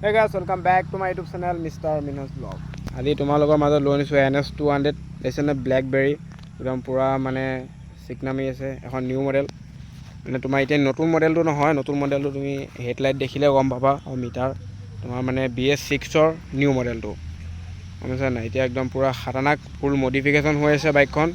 Hey guys, welcome back to my YouTube channel Mr. Minhas Vlog. আজি তোমালোকৰ মাজত লৈ আনিছোঁ NS200 লেচনে ব্লেকবেৰী একদম পুৰা মানে চিকনামি আছে এখন নিউ মডেল মানে তোমাৰ এতিয়া নতুন মডেলটো নহয় নতুন মডেলটো তুমি হেডলাইট দেখিলে গম পাবা আৰু মিটাৰ তোমাৰ মানে BS6ৰ নিউ মডেলটো বুজিছা নাই এতিয়া একদম পুৰা খাতাৰনাক ফুল মডিফিকেশ্যন হৈ আছে বাইকখন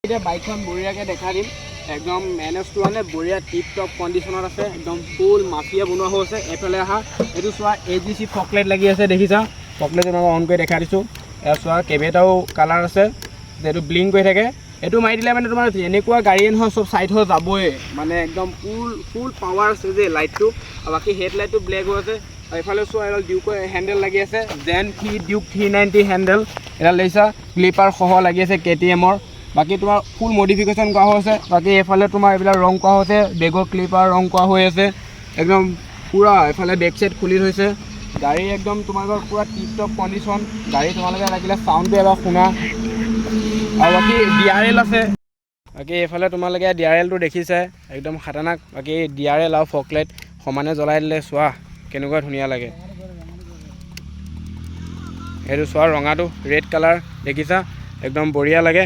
এতিয়া বাইকখন বঢ়িয়াকৈ দেখাই দিম একদম NS200 বঢ়িয়া টিপ টপ কণ্ডিশ্যনত আছে একদম ফুল মাফিয়া বনোৱা হৈ আছে এইফালে আহা এইটো চোৱা AGC ফকলাইট লাগি আছে দেখিছা ফকলাইট তোমাক অন কৰি দেখাই দিছোঁ এয়া চোৱা কেইবাটাও কালাৰ আছে যিটো ব্লিংক কৰি থাকে এইটো মাৰি দিলে মানে তোমাৰ এনেকুৱা গাড়ীয়ে নহয় চব চাইড হৈ যাবই মানে একদম ফুল পাৱাৰ আছে যে লাইটটো আৰু বাকী হেডলাইটটো ব্লেক হৈ আছে আৰু এইফালে চোৱা এডাল ডিউকৰ হেণ্ডেল লাগি আছে জেন 3 ডিউক 390 হেণ্ডেল এডাল লৈছা ক্লিপাৰ সহ লাগি আছে KTMৰ বাকি তোমাৰ ফুল মডিফিকেশ্যন কৰা হৈছে বাকি এফালে তোমাৰ এইবিলাক ৰং কৰা হৈছে বেগৰ ক্লিপাৰ ৰং কৰা হৈ আছে একদম পুৰা এফালে বেক সাইড খুলি হৈছে গাড়ী একদম তোমালোকৰ পুৰা টিপ টপ কণ্ডিশ্যন গাড়ী তোমালোকে লাগিলে সাউন্ডটো এবাৰ শুনা আৰু বাকি DRL আছে বাকি এফালে তোমালোকে DRLটো দেখিছে একদম খাতাৰনাক বাকি DRL আৰু ফকলাইট সমানে জ্বলাই দিলে চোৱা কেনেকুৱা ধুনীয়া লাগে এইটো চোৱা ৰঙাটো ৰেড কালাৰ দেখিছা একদম বঢ়িয়া লাগে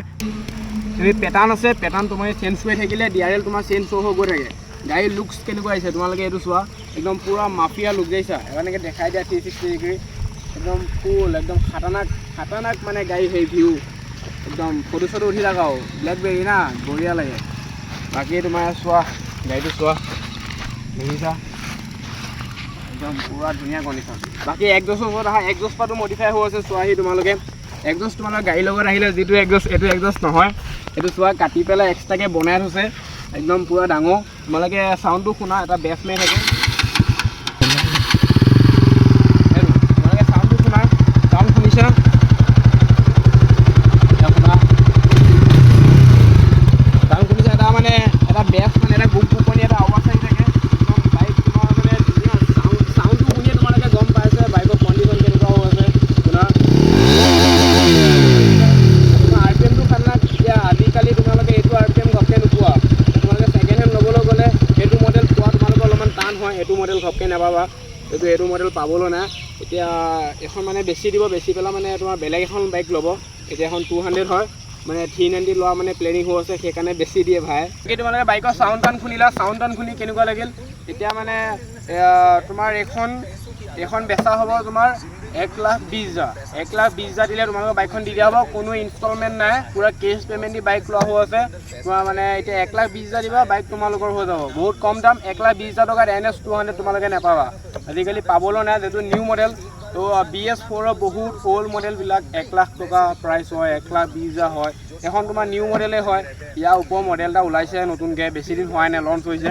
তুমি পেটাৰ্ণ আছে পেটাৰ্ণ তোমাৰ চেঞ্জ কৰি থাকিলে DRL তোমাৰ চেঞ্জ হৈ গৈ থাকে গাড়ীৰ লুকছ কেনেকুৱা আহিছে তোমালোকে এইটো চোৱা একদম পুৰা মাফিয়া লুক যাইছা এনেকৈ দেখাই দিয়া 360 ডিগ্ৰী একদম ফুল একদম খাতাৰনাক মানে গাড়ী সেই ভিউ একদম ফটো চটো উঠি থাকা ব্লেকবেৰী না বঢ়িয়া লাগে বাকী তোমাৰ চোৱা গাড়ীটো চোৱা দেখিছা একদম পুৰা ধুনীয়া কণ্ডিশ্যন বাকী একজষ্টৰ ওপৰত আহা একজষ্ট পাতো মডিফাই হৈ আছে চোৱাহি তোমালোকে একজষ্ট তোমালোকৰ গাড়ীৰ লগত আহিলে যিটো একজষ্ট এইটো একজষ্ট নহয় এইটো চোৱা কাটি পেলাই এক্সট্ৰাকৈ বনাই থৈছে একদম পুৰা ডাঙৰ তোমালোকে চাউণ্ডটো শুনা এটা বেছ মাৰি থাকে তোমালোকে চাউণ্ডটো শুনা চাউণ্ড শুনিছা চাউণ্ড শুনিছা এটা মানে এটা বেছ মানে এটা গুপ গুপনি এটা আৱাজ আহি থাকে একদম বাইক তোমাৰ মানে ধুনীয়া চাউণ্ডটো শুনিয়ে তোমালোকে গম পাইছে বাইকৰ কণ্ডিশ্যন কেনেকুৱা হৈ আছে শুনা আজিকালি তোমালোকে এইটো RPM ঘপকৈ নোপোৱা তোমালোকে ছেকেণ্ড হেণ্ড ল'বলৈ গ'লে এইটো মডেল পোৱা তোমালোকৰ অলপমান টান হয় এইটো মডেল ঘপকৈ নাপাবা এইটো মডেল পাবলৈ নাই এতিয়া এখন মানে বেছি দিব বেছি পেলাই মানে তোমাৰ বেলেগ এখন বাইক ল'ব এতিয়া এখন 200 হয় মানে 390 লোৱা মানে প্লেনিং হৈ আছে সেইকাৰণে বেছি দিয়ে ভাই এতিয়া তোমালোকে বাইকৰ চাউণ্ড টান শুনিলা চাউণ্ড টান শুনি কেনেকুৱা লাগিল এতিয়া মানে তোমাৰ এখন বেচা হ'ব তোমাৰ 1,20,000 দিলে তোমালোকৰ বাইকখন দি দিয়া হ'ব কোনো ইনষ্টলমেণ্ট নাই পুৰা কেছ পে'মেণ্ট দি বাইক লোৱা হৈ আছে তোমাৰ মানে এতিয়া 1,20,000 দিবা বাইক তোমালোকৰ হৈ যাব বহুত কম দাম 1,20,000 টকাত NS200 তোমালোকে নাপাবা আজিকালি পাবলৈ নাই যিটো নিউ মডেল তো BS4ৰ বহুত অল্ড মডেলবিলাক 1,00,000 টকা প্ৰাইচ হয় 1,20,000 হয় এখন তোমাৰ নিউ মডেলেই হয় ইয়াৰ ওপৰ মডেল এটা ওলাইছে নতুনকৈ বেছি দিন হোৱাই নাই লঞ্চ হৈছে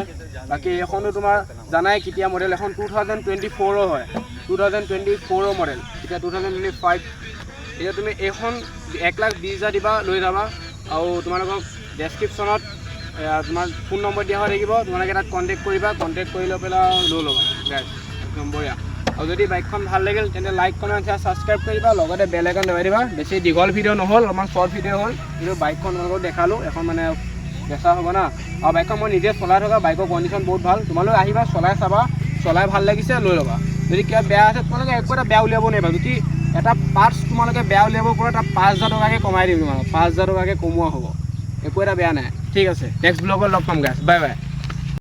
বাকী এইখনো তোমাৰ জানাই কেতিয়া মডেল এখন 2024ৰ হয় 2024ৰ মডেল এতিয়া 2025 এতিয়া তুমি এইখন 1,20,000 দিবা লৈ যাবা আৰু তোমালোকক ডেছক্ৰিপশ্যনত তোমাৰ ফোন নম্বৰ দিয়া হৈ থাকিব তোমালোকে তাত কণ্টেক্ট কৰিবা কণ্টেক্ট কৰি লৈ পেলাই লৈ ল'বা গাইজ একদম বঢ়িয়া আৰু যদি বাইকখন ভাল লাগিল তেন্তে লাইক কমেণ্ট শ্বেয়াৰ ছাবস্ক্ৰাইব কৰিবা লগতে বেল আইকন দবাই দিবা বেছি দীঘল ভিডিঅ' নহ'ল অলপমান শ্বৰ্ট ভিডিঅ' হ'ল কিন্তু বাইকখন তোমালোকক দেখালোঁ এখন মানে বেচা হ'ব না আৰু বাইকখন মই নিজে চলাই থকা বাইকৰ কণ্ডিশ্যন বহুত ভাল তোমালোকে আহিবা চলাই চাবা চলাই ভাল লাগিছে লৈ ল'বা যদি কিবা বেয়া আছে তোমালোকে একো এটা বেয়া উলিয়াব নোৱাৰিবা যদি এটা পাৰ্টছ তোমালোকে বেয়া উলিয়াব পৰা তাত 5,000 টকাকৈ কমাই দিম তোমালোক 5,000 টকাকৈ কমোৱা হ'ব একো এটা বেয়া নাই ঠিক আছে নেক্সট ব্লগত লগ পাম গাইজ বাই বাই